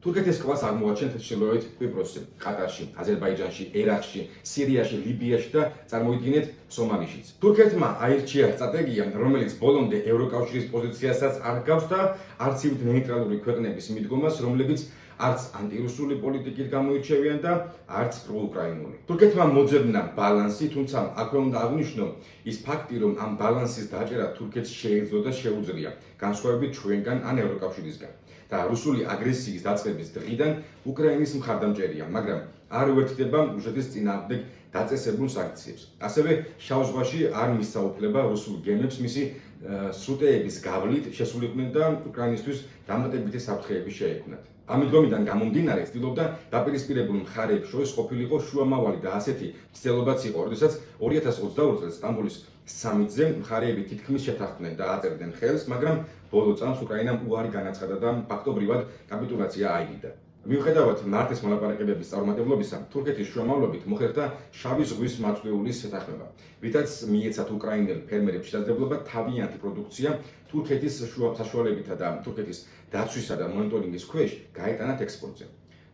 თურქეთის კლას აღმოაჩენთ ჩრდილოეთ კვიპროსზე, ყატარში, აზერბაიჯანში, ერაყში, სირიაში, ლიბიაში და წარმოიდგინეთ სომალიშიც. თურქეთმა აირჩია სტრატეგია, რომელიც ბოლომდე ევროკავშირის პოზიციასაც არ გავს და არცივით ნეიტრალური ქვეყნების მიდგომას, რომლებიც არც ანტირუსული პოლიტიკით გამოირჩევიან და არც პროუკრაინული. თურქეთმა მოძებნა ბალანსი, თუმცა აქვე უნდა აღნიშნო ის ფაქტი, რომ ამ ბალანსის დაჭერა თურქეთს შეეძლო და შეუძლია, განსხვავებით ჩვენგან ან ევროკავშირისგან. და რუსული აგრესიის დაწყების დღიდან უკრაინის მხარდამჭერია, მაგრამ არ უერთდება რუსეთის წინააღმდეგ დაწესებულ სანქციებს. ასევე შავ ზღვაში არ მისაუბრება რუსულ გემებს მისი სრუტეების გავლით შესულიყვნენ და უკრაინისთვის დამატებითი საფრთხეები შეექმნათ. ამ მიდგომიდან გამომდინარე, ცდილობდა დაპირისპირებულ მხარეებს შორის ყოფილიყო შუამავალი და ასეთი მცდელობაც იყო, როდესაც 2022 წელს სტამბოლის სამიტზე მხარეები თითქმის შეთანხმდნენ და აწერდნენ ხელს, მაგრამ ბოლო წამს უკრაინამ უარი განაცხადა და ფაქტობრივად კაპიტულაცია აიგიდა. მიუხედავად მარტის მოლაპარაკებების წარუმატებლობისა, თურქეთის შუამავლობით მოხერხდა შავი ზღვის მაწვეულის შეთანხმება, რითაც მიეცათ უკრაინელ ფერმერებს შესაძლებლობა თავიანთი პროდუქცია თურქეთის საშუალებითა და თურქეთის დაცვისა და მონიტორინგის ქვეშ გაეტანათ ექსპორტზე.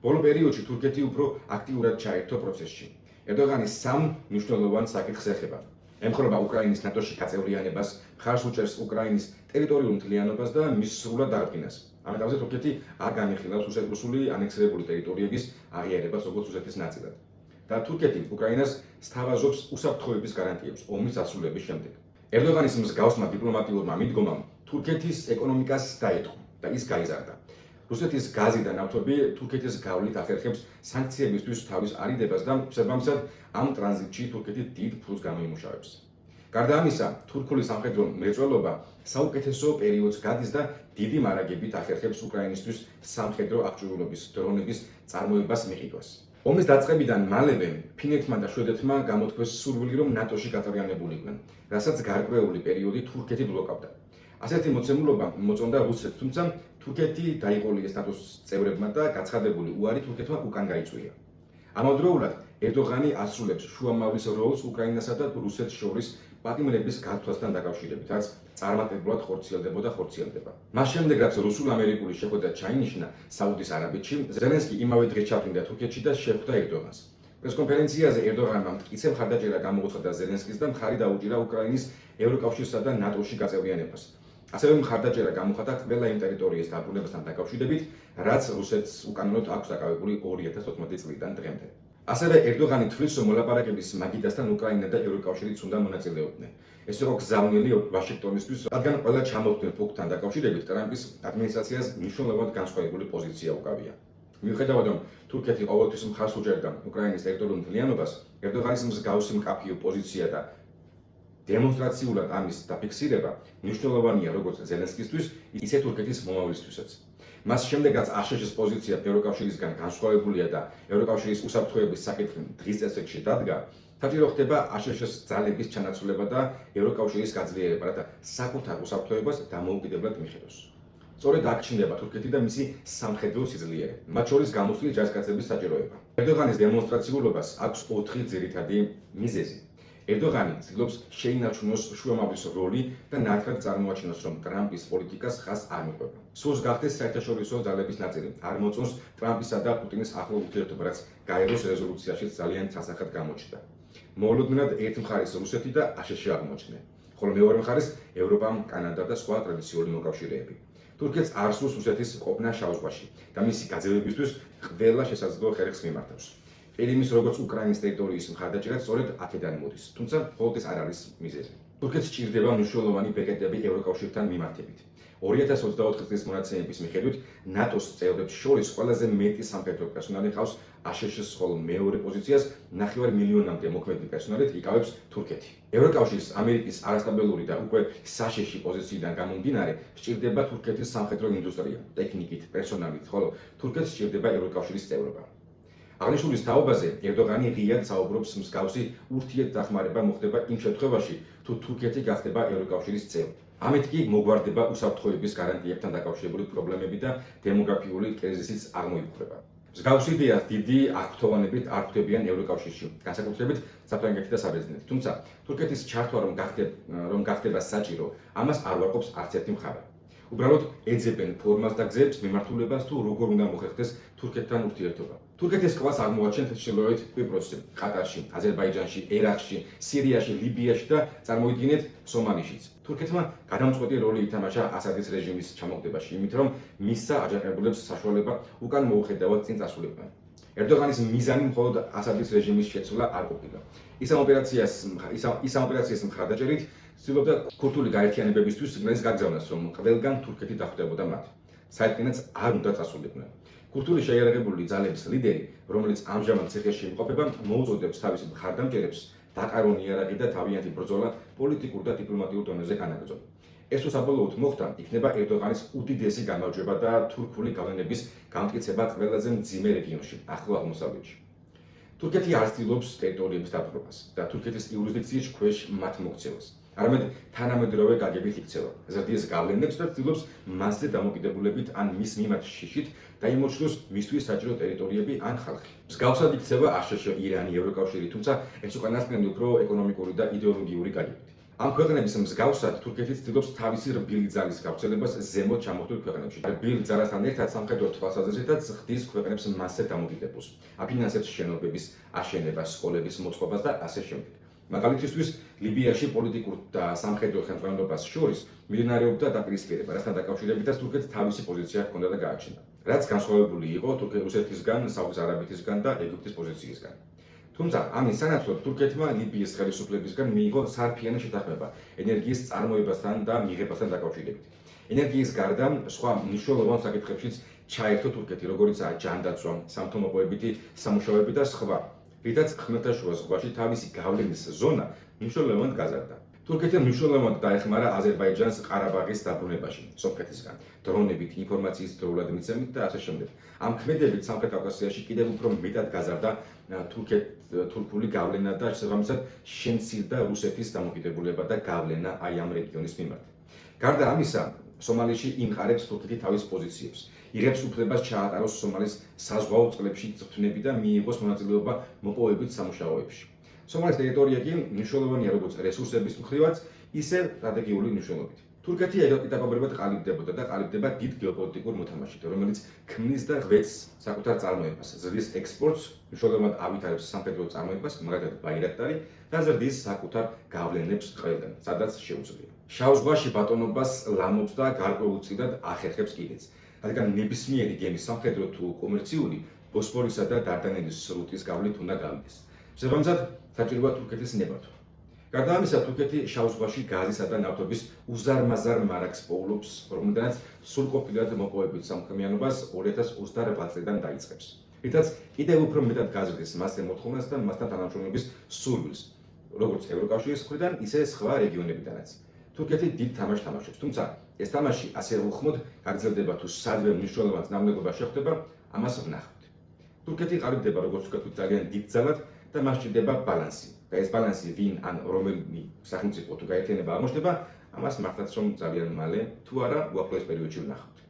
ბოლო პერიოდში თურქეთი უფრო აქტიურად ჩაერთო პროცესში. ერდოღანი სამ მნიშვნელოვან საკითხს ეხება. ემხრობა უკრაინის ნატოში გაწევრიანებას, მხარს უჭერს უკრაინის ტერიტორიულ მთლიანობას და მის სრულად დადგენას. ამ ეტაპზე თურქეთი არ განიხილავს რუსული ანექსირებული ტერიტორიების აღიარებას როგორც რუსეთის ნაწილად. და თურქეთი უკრაინას სთავაზობს უსაფრთხოების გარანტიებს ომის დასრულების შემდეგ. ერდოღანის მსგავსმა დიპლომატიურმა მიდგომამ თურქეთის ეკონომიკას დაეთყო და ის გაიზარდა. რუსეთის გაზი და ნავთობი თურქეთის გავლით ახერხებს სანქციებისთვის თავის არიდებას და შესაბამისად ამ ტრანზიტში თურქეთი დიდ ფულს გამოიმუშავებს. გარდა ამისა, თურქული სამხედრო მრეწველობა საუკეთესო პერიოდს გადის და დიდი მარაგებით ახერხებს უკრაინისთვის სამხედრო აღჭურვილობის დრონების წარმოებას მიყიდვას. ომის დაწყებიდან მალევე ფინეთმა და შვედეთმა გამოთქვეს სურვილი, რომ ნატოში გაწევრიანებულიყვნენ, რასაც გარკვეული პერიოდი თურქეთი ბლოკავდა. ასეთი მოცემულობა მოწონდა რუსეთს, თუმცა თურქეთი დაიყოლიეს ნატოს წევრებმა და გაცხადებული უარი თურქეთმა უკან გაიწვია. ამავდროულად ერდოღანი ასრულებს შუამავლის როლს უკრაინასა და რუსეთს შორის პატიმრების გათვლასთან დაკავშირებით, რაც წარმატებულად ხორციელდება. მას შემდეგ, რაც რუსულ-ამერიკული შეხვედრა ჩაინიშნა საუდის არაბეთში, ზელენსკი იმავე დღეს ჩაფრინდა თურქეთში და შეხვდა ერდოღანს. პრესკონფერენციაზე ერდოღანმა მტკიცე მხარდაჭერა გამოუცხადა ზელენსკის და მხარი დაუჭირა უკრაინის ევროკავშირსა და ნატოში გაწევრიანებას. ასევე მხარდაჭერა გამოხატა ყველა იმ ტერიტორიის დაბრუნებასთან დაკავშირებით, რაც რუსეთს უკანონოდ აქვს დაკავებული 2014 წლიდან დღემდე. ასევე ერდოღანი თვლის, რომ მოლაპარაკების მაგიდასთან უკრაინა და ევროკავშირიც უნდა მონაწილეობდნენ. ეს იყო გზავნილი ვაშინგტონისთვის, რადგან ყველა ჩამოთვლილ პუნქტთან დაკავშირებით ტრამპის ადმინისტრაციას მნიშვნელოვნად განსხვავებული პოზიცია უკავია. მიუხედავად, რომ თურქეთი ყოველთვის მხარს უჭერდა უკრაინის ტერიტორიულ მთლიანობას, ერდოღანის მსგავსი მკაფიო პოზიცია და დემონსტრაციულად ამის დაფიქსირება მნიშვნელოვანია როგორც ზელენსკისთვის, ისე თურქეთის მომავლისთვისაც. მას შემდეგაც აშშ-ის პოზიცია ევროკავშირისგან განსხვავებულია და ევროკავშირის უსაფრთხოების საკითხი დღის წესრიგში დადგა, საჭირო ხდება აშშ-ის ძალების ჩანაცვლება და ევროკავშირის გაძლიერება, რათა საკუთარ უსაფრთხოებას დამოუკიდებლად მიხედოს. სწორედ აქ ჩნდება თურქეთი და მისი სამხედრო სიძლიერე, მათ შორის გამოსვლი ჯარისკაცების საჭიროება. ერდოღანის დემონსტრაციულობას აქვს 4 ძირითადი მიზეზი. ერდოღანი ცდილობს შეინარჩუნოს შუამავლის როლი და ნათლად წარმოაჩინოს, რომ ტრამპის პოლიტიკას ხაზს არ მიჰყვება. სურს გახდეს საერთაშორისო ძალების ნაწილი, არ მოწონს ტრამპისა და პუტინის ახლო ურთიერთობა, რაც გაეროს რეზოლუციაშიც ძალიან სასახად გამოჩნდა. მოულოდნელად ერთ მხარეს რუსეთი და აშშ აღმოჩნდნენ, ხოლო მეორე მხარეს ევროპა, კანადა და სხვა ტრადიციული მოკავშირეები. თურქეთს არ სურს რუსეთის ყოფნა შავ ზღვაში და მისი გაძევებისთვის ყველა შესაძლო ხერხს მიმართავს. იმის როგორც უკრაინის ტერიტორიის მხარდაჭერა სწორედ აქედან მოდის, თუმცა მხოლოდ ეს არ არის მიზეზი. თურქეთს სჭირდება მნიშვნელოვანი ბეკეტები ევროკავშირთან მიმართებით. 2024 წლის მონაცემების მიხედვით ნატოს წევრებს შორის ყველაზე მეტი სამხედრო პერსონალი ჰყავს აშშ-ს, ხოლო მეორე პოზიციას 9 მილიონამდე მოქმედი პერსონალით იკავებს თურქეთი. ევროკავშირის ამერიკის არასტაბილური და უკვე საშიში პოზიციიდან გამომდინარე, სჭირდება თურქეთის სამხედრო ინდუსტრია, ტექნიკით, პერსონალით, ხოლო თურქეთს სჭირდება ევროკავშირის წევრობა. აღნიშნულის თაობაზე ერდოღანი ღიად საუბრობს მსგავსი ურთიერთდახმარება მოხდება იმ შემთხვევაში, თუ თურქეთი გახდება ევროკავშირის წევრი. ამით კი მოგვარდება უსაფრთხოების გარანტიებთან დაკავშირებული პრობლემები და დემოგრაფიული კრიზისიც აღმოიფრხება. მსგავსი იდეას დიდი აღფრთოვანებით არ ხვდებიან ევროკავშირში, განსაკუთრებით საფრანგეთი და საბერძნეთი. თუმცა თურქეთის ჩართვა რომ გახდება საჭირო, ამას არ ვარყოფს არც ერთი მხარე. უბრალოდ ეძებენ ფორმას და გზებს, მიმართულებას თუ როგორ უნდა მოხერხდეს თურქეთთან ურთიერთობა. თურქეთის კვლას აღმოაჩენთ ჩრდილოეთ კვიპროსში, ყატარში, აზერბაიჯანში, ერაყში, სირიაში, ლიბიაში და წარმოიდგინეთ სომალიშიც. თურქეთმა გადამწყვეტი როლი ითამაშა ასადის რეჟიმის ჩამოგდებაში, იმით რომ მისცა აჯანყებულებს საშუალება უკან მოუხედავად წინ წასულიყვნენ. ერდოღანის მიზანი მხოლოდ ასადის რეჟიმის შეცვლა არ ყოფილა. ის ამ ოპერაციას მხარდაჭერით ცდილობდა ქურთული გაერთიანებებისთვის სიგნალის გაგზავნას, რომ ყველგან თურქეთი დახვდებოდა მათ. საერთოდ არ უნდა წასულიყვნენ. ქურთული შეიარაღებული ძალების ლიდერი, რომელიც ამჟამად ციხეში იმყოფება, მოუწოდებს თავის მხარდამჭერებს დაკარონ იარაღი და თავიანთი ბრძოლა პოლიტიკურ და დიპლომატიურ დონეზე განაგრძონ. ეს თუ საბოლოოდ მოხდა, იქნება ერდოღანის უდიდესი გამარჯვება და თურქული გავლენების განმტკიცება ყველაზე მძიმე რეგიონში, ახლო აღმოსავლეთში. თურქეთი არ ცდილობს ტერიტორიების დაპყრობას და თურქეთის იურისდიქციის ქვეშ მათ მოქცევას. არამედ თანამედროვე გაგებით იქცევა. ზრდის გავლენებს და ცდილობს მასზე დამოკიდებულებით ან მის მიმართ შიშით დაიმორჩილოს მისთვის საჭირო ტერიტორიები ან ხალხი. მსგავსად იქცევა აშშ, ირანი, ევროკავშირი, თუმცა ეს უკანასკნელი უფრო ეკონომიკური და იდეოლოგიური გაგებით. ამ ქვეყნების მსგავსად თურქეთი ცდილობს თავისი რბილი ძალის გავრცელებას ზემოთ ჩამოხდურ ქვეყნებში. რბილ ძალასთან ერთად სამხედრო თვალსაზრისითაც ხდის ქვეყნებს მასზე დამოკიდებულს, აფინანსებს შენობების აშენებას, სკოლების მოწყობას და ასე შემდეგ. მაგალითისთვის, ლიბიაში პოლიტიკურ და სამხედრო ხელმძღვანელობას შორის მიმდინარეობდა დაპირისპირება, რასთან დაკავშირებითაც თურქეთს თავისი პოზიცია ჰქონდა და გააჩნდა. რაც განსხვავებული იყო რუსეთისგან, საუდის არაბეთისგან და ეგვიპტის პოზიციისგან. თუმცა ამის სანაცვლოდ თურქეთმა ლიბიის ხელისუფლებისგან მიიღო სარფიანი შეთანხმება ენერგიის წარმოებასთან და მიღებასთან დაკავშირებით. ენერგიის გარდა სხვა მნიშვნელოვან საკითხებშიც ჩაერთო თურქეთი, როგორიცაა ჯანდაცვა, სამთო-მოპოვებითი სამუშაოები და სხვა. რითაც ხმელთაშუა ზღვაში თავისი გავლენის ზონა მნიშვნელოვნად გაზარდა. თურქეთი მნიშვნელოვნად დაეხმარა აზერბაიჯანს ყარაბაღის დაბრუნებაში სომხეთისგან, დრონებით, ინფორმაციის დროულად მიცემით და ასე შემდეგ. ამ ქმედებით სამხრეთ კავკასიაში კიდევ უფრო მეტად გაზარდა თურქული გავლენა და შესაბამისად შემცირდა რუსეთის დამოკიდებულება და გავლენა აი ამ რეგიონის მიმართ. გარდა ამისა, სომალიში იმყარებს თურქეთი თავის პოზიციებს. იღებს უფლებას ჩაატაროს სომალის საზღვაო წყლებში წვრთნები და მიიღოს მონაწილეობა მოპოვებით სამუშაოებში. სომალის ტერიტორია კი მნიშვნელოვანია როგორც რესურსების მხრივაც, ისე სტრატეგიული მნიშვნელობით. თურქეთი ეტაპობრივად ყალიბდებოდა და ყალიბდება დიდ გეოპოლიტიკურ მოთამაშით, რომელიც ქმნის და ღვეძს საკუთარ წარმოებას, ზრდის ექსპორტს, მნიშვნელოვნად ავითარებს სამხედრო წარმოებას, მაგალითად ბაირაქტარი და ზრდის საკუთარ გავლენებს ყველგან, სადაც შეუძლია. შავ ზღვაში ბატონობას ლამობს და გარკვეულწილად ახერხებს კიდეც. რადგან ნებისმიერი გემის სამხედრო თუ კომერციული ბოსფორისა და დარდანელის სრუტის გავლით უნდა გავიდეს. შესაბამისად, საჭიროა თურქეთის ნებართვა. გარდა ამისა, თურქეთი შავ ზღვაში გაზისა და ნავთობის უზარმაზარ მარაგს პოულობს, რომელთაც სრულყოფილად მოპოვებით სამქმიანობას 2028 წლიდან დაიწყებს. რითაც კიდევ უფრო მეტად გაზრდის მასზე მოთხოვნას და მასთან თანამშრომლობის სურვილს, როგორც ევროკავშირის მხრიდან, ისე სხვა რეგიონებიდანაც. თურქეთი დიდ თამაშს თამაშობს, თუმცა ეს თამაში ასე უხმოდ გაგრძელდება თუ სადვე მნიშვნელოვან ნამნეგობა შეხვდება, ამას ვნახავთ. თურქეთი ყალიბდება როგორც ვთქვათ ძალიან დიდ ძალად და მას ჭირდება ბალანსი. და ეს ბალანსი ვინ ან რომელი სახელმწიფო თუ გაერთიანება აღმოჩნდება, ამას მართლაც რომ ძალიან მალე თუ არა უახლოეს პერიოდში ვნახავთ.